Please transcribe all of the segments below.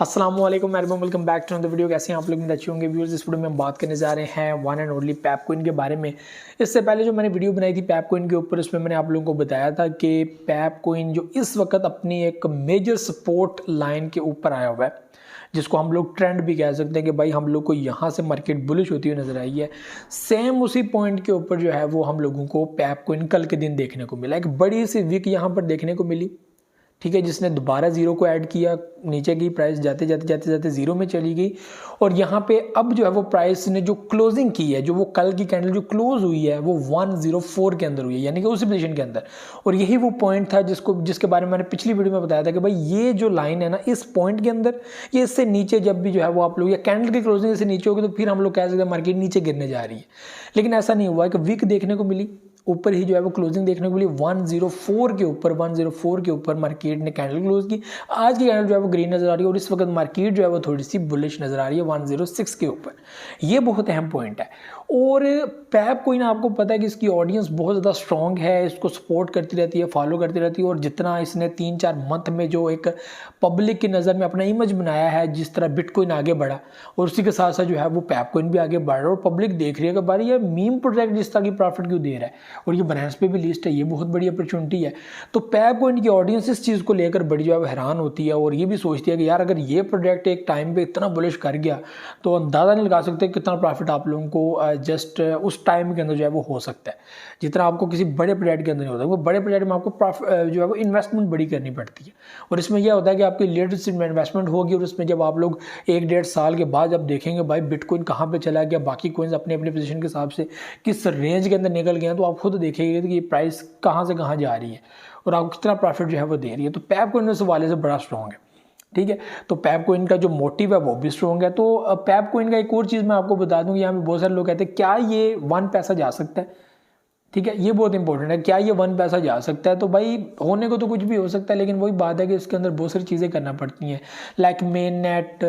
अस्सलाम वालेकुम welcome back to the video. कैसे हैं आप लोग? अच्छे होंगे व्यूअर्स। इस वीडियो में हम बात करने जा रहे हैं वन एंड ओनली पेपकोइन के बारे में। इससे पहले जो मैंने वीडियो बनाई थी पेपकोइन के ऊपर, उसमें मैंने आप लोगों को बताया था कि पेपकोइन जो इस वक्त अपनी एक मेजर सपोर्ट लाइन के ऊपर आया हुआ है, जिसको हम लोग ट्रेंड भी कह सकते हैं कि भाई हम लोग को यहाँ से मार्केट बुलिश होती हुई नजर आई है। सेम उसी पॉइंट के ऊपर जो है वो हम लोगों को पेपकोइन कल के दिन देखने को मिला, एक बड़ी सी विक यहाँ पर देखने को मिली, ठीक है, जिसने दोबारा जीरो को ऐड किया, नीचे की प्राइस जाते जाते जीरो में चली गई। और यहाँ पे अब जो है वो प्राइस ने जो क्लोजिंग की है, जो वो कल की कैंडल जो क्लोज हुई है वो 104 के अंदर हुई है, यानी कि उसी पोजीशन के अंदर। और यही वो पॉइंट था जिसके बारे में मैंने पिछली वीडियो में बताया था कि भाई ये जो लाइन है ना, इस पॉइंट के अंदर, ये इससे नीचे जब भी जो है वो आप लोग, या कैंडल की क्लोजिंग से नीचे होगी तो फिर हम लोग कह सकते हैं मार्केट नीचे गिरने जा रही है। लेकिन ऐसा नहीं हुआ है कि वीक देखने को मिली, ऊपर ही जो है वो क्लोजिंग देखने को मिली 104 के ऊपर मार्केट ने कैंडल क्लोज की। आज की कैंडल जो है वो ग्रीन नजर आ रही है और इस वक्त मार्केट जो है वो थोड़ी सी बुलिश नजर आ रही है 106 के ऊपर। ये बहुत अहम पॉइंट है। और पेपकोइन आपको पता है कि इसकी ऑडियंस बहुत ज़्यादा स्ट्रॉन्ग है, इसको सपोर्ट करती रहती है, फॉलो करती रहती है। और जितना इसने 3-4 मंथ में जो एक पब्लिक की नज़र में अपना इमेज बनाया है, जिस तरह बिटकॉइन आगे बढ़ा और उसी के साथ साथ जो है वो पेपकोइन भी आगे बढ़ रहा है। और पब्लिक देख रही है कि भाई ये मीम प्रोजेक्ट जिस तरह की प्रॉफिट क्यों दे रहा है, और ये बाइनेंस पे भी लिस्ट है, ये बहुत बड़ी अपॉर्चुनिटी है। तो पेपकोइन की ऑडियंस इस चीज़ को लेकर बड़ी जो है हैरान होती है और ये भी सोचती है कि यार अगर ये प्रोजेक्ट एक टाइम पे इतना बुलिश कर गया तो अंदाज़ा नहीं लगा सकते कितना प्रॉफिट आप लोगों को जस्ट उस टाइम के अंदर जो है वो हो सकता है, जितना आपको किसी बड़े प्रोजेक्ट के अंदर नहीं होता। वो बड़े प्रोजेक्ट में आपको जो है वो इन्वेस्टमेंट बड़ी करनी पड़ती है। और इसमें यह होता है कि आपकी लेटेस्ट इन्वेस्टमेंट होगी और उसमें जब आप लोग 1-1.5 साल के बाद जब देखेंगे भाई बिटकॉइन कहाँ पे चला गया, बाकी कॉइन्स अपने अपने पोजीशन के हिसाब से किस रेंज के अंदर निकल गए हैं, तो आप खुद देखेंगे कि ये प्राइस कहाँ से कहाँ जा रही है और आपको कितना प्रॉफिट जो है वो दे रही है। तो पेपकोइन उस हवाले से बड़ा स्ट्रॉन्ग है, ठीक है। तो पेपकोइन का जो मोटिव है वो भी स्ट्रॉन्ग है। तो पेपकोइन का एक और चीज़ मैं आपको बता दूं, यहाँ पे बहुत सारे लोग कहते हैं क्या ये 1 पैसा जा सकता है, ठीक है, ये बहुत इंपॉर्टेंट है। क्या ये 1 पैसा जा सकता है? तो भाई होने को तो कुछ भी हो सकता है, लेकिन वही बात है कि इसके अंदर बहुत सारी चीज़ें करना पड़ती हैं, लाइक मेन नेट,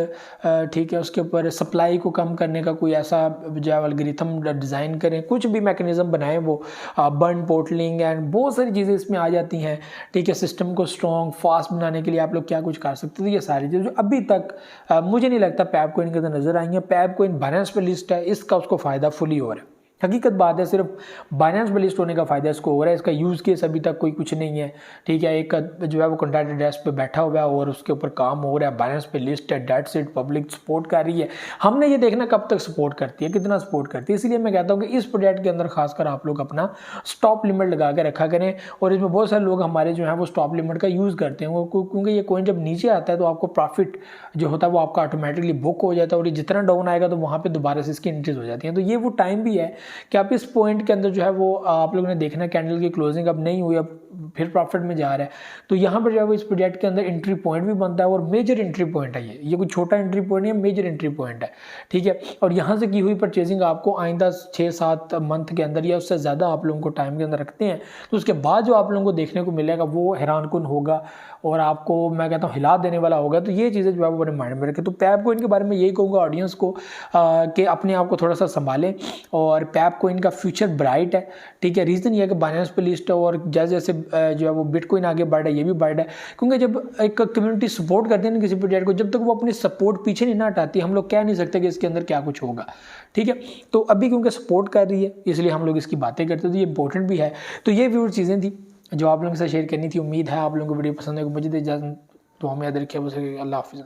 ठीक है, उसके ऊपर सप्लाई को कम करने का कोई ऐसा जो एल्गोरिथम डिज़ाइन करें, कुछ भी मैकेनिज्म बनाएं, वो बर्न पोर्टलिंग एंड बहुत सारी चीज़ें इसमें आ जाती हैं, ठीक है। सिस्टम को स्ट्रॉन्ग फास्ट बनाने के लिए आप लोग क्या कुछ कर सकते हैं, ये सारी चीज़ें जो अभी तक मुझे नहीं लगता पेपकोइन के अंदर नजर आई है। पेपकोइन बाइनेंस पे लिस्ट है, इसका उसको फ़ायदा फुली हो रहा है। हकीकत बात है, सिर्फ बाइनेंस पे लिस्ट होने का फायदा इसको हो रहा है, इसका यूज़ केस अभी तक कोई कुछ नहीं है, ठीक है। एक जो है वो कॉन्ट्रैक्ट डेस्क पे बैठा हुआ है और उसके ऊपर काम हो रहा है, बाइनेंस पे लिस्ट है, डेट्स इट, पब्लिक सपोर्ट कर रही है। हमने ये देखना कब तक सपोर्ट करती है, कितना सपोर्ट करती है। इसलिए मैं कहता हूँ कि इस प्रोजेक्ट के अंदर खासकर आप लोग अपना स्टॉप लिमिट लगा के रखा करें। और इसमें बहुत सारे लोग हमारे जो है वो स्टॉप लिमिट का यूज़ करते हैं, क्योंकि ये कॉइन जब नीचे आता है तो आपको प्रॉफिट जो होता है वो आपका ऑटोमेटिकली बुक हो जाता है, और ये जितना डाउन आएगा तो वहाँ पर दोबारा से इसकी एंट्रीज हो जाती है। तो ये वो टाइम भी है कि आप इस पॉइंट के अंदर जो है वो आप लोगों ने देखना, कैंडल की क्लोजिंग अब नहीं हुई, अब फिर प्रॉफिट में जा रहा है, तो यहाँ पर जो है वो इस प्रोजेक्ट के अंदर एंट्री पॉइंट भी बनता है और मेजर एंट्री पॉइंट है। ये कोई छोटा एंट्री पॉइंट नहीं है, मेजर एंट्री पॉइंट है, ठीक है। और यहाँ से की हुई परचेजिंग आपको आइंदा 6-7 मंथ के अंदर या उससे ज़्यादा आप लोगों को टाइम के अंदर रखते हैं, तो उसके बाद जो आप लोगों को देखने को मिलेगा वो हैरानकुन होगा और आपको मैं कहता हूँ हिला देने वाला होगा। तो ये चीज़ें जो है वो अपने माइंड में रखें। तो पेपकोइन के बारे में यही कहूँगा ऑडियंस को कि अपने आप को थोड़ा सा संभालें, और पेपकोइन का फ्यूचर ब्राइट है, ठीक है। रीज़न ये है कि बाइनेंस पे लिस्ट है और जैसे जैसे जो है वो बिटकॉइन आगे बढ़ रहा है, ये भी बढ़ रहा है, क्योंकि जब एक कम्युनिटी सपोर्ट करती है ना किसी प्रोजेक्ट को, जब तक वो अपनी सपोर्ट पीछे नहीं ना हटाती, हम लोग कह नहीं सकते कि इसके अंदर क्या कुछ होगा, ठीक है। तो अभी क्योंकि सपोर्ट कर रही है इसलिए हम लोग इसकी बातें करते हैं, तो ये इंपॉर्टेंट भी है। तो ये व्यूअर चीज़ें थी जो आप लोगों के साथ शेयर करनी थी। उम्मीद है आप लोगों को वीडियो पसंद है। मुझे इजाज़त, तो हमें याद रखिए। अल्लाह हाफिज़।